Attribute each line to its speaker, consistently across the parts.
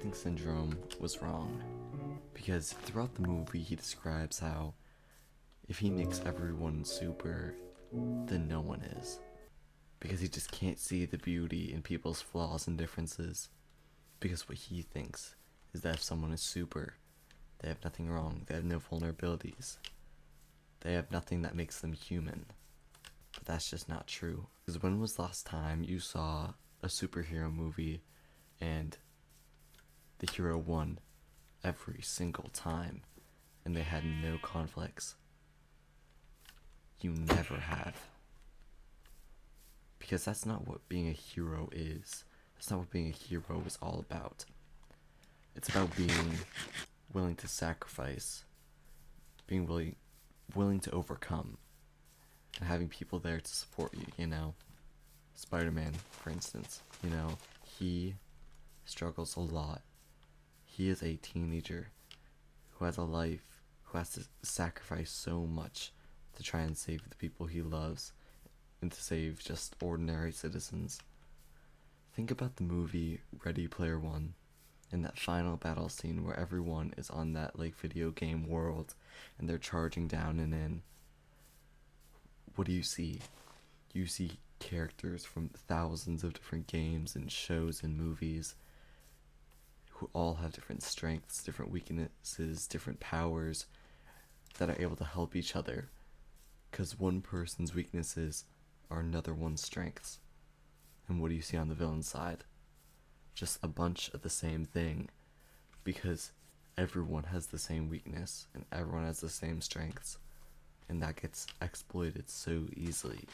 Speaker 1: think Syndrome was wrong. Because throughout the movie, he describes how if he makes everyone super, then no one is. Because he just can't see the beauty in people's flaws and differences. Because what he thinks is that if someone is super, they have nothing wrong, they have no vulnerabilities, they have nothing that makes them human. But that's just not true. Because when was the last time you saw a superhero movie and the hero won every single time and they had no conflicts? You never have. Because that's not what being a hero is. That's not what being a hero is all about. It's about being willing to sacrifice, being willing to overcome, and having people there to support you, you know? Spider-Man, for instance, you know, he struggles a lot. He is a teenager who has a life, who has to sacrifice so much to try and save the people he loves and to save just ordinary citizens. Think about the movie Ready Player One and that final battle scene where everyone is on that like video game world and they're charging down and in. What do you see? You see characters from thousands of different games and shows and movies who all have different strengths, different weaknesses, different powers that are able to help each other. Because one person's weaknesses are another one's strengths. And what do you see on the villain side? Just a bunch of the same thing. Because everyone has the same weakness and everyone has the same strengths. And that gets exploited so easily.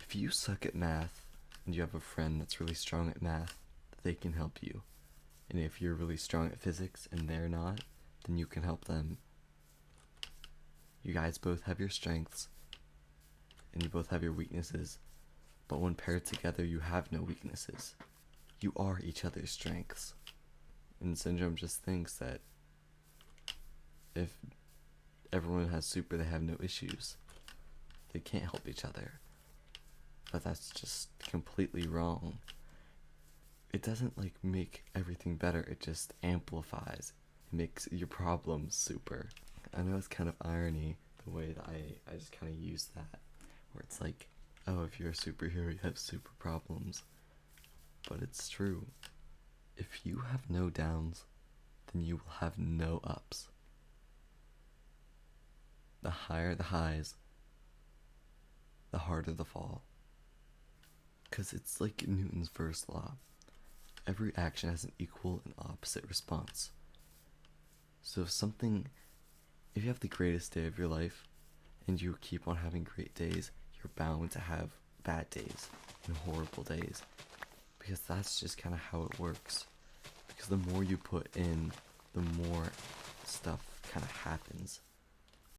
Speaker 1: If you suck at math and you have a friend that's really strong at math, they can help you. And if you're really strong at physics and they're not, then you can help them. You guys both have your strengths and you both have your weaknesses, but when paired together you have no weaknesses. You are each other's strengths. And Syndrome just thinks that if everyone has super, they have no issues. They can't help each other. But that's just completely wrong. It doesn't like make everything better, it just amplifies. It makes your problems super. I know it's kind of irony the way that I just kind of use that. Where it's like, oh, if you're a superhero, you have super problems. But it's true. If you have no downs, then you will have no ups. The higher the highs, the harder the fall. Because it's like Newton's first law. Every action has an equal and opposite response. So if you have the greatest day of your life, and you keep on having great days, you're bound to have bad days and horrible days. Because that's just kind of how it works. Because the more you put in, the more stuff kind of happens.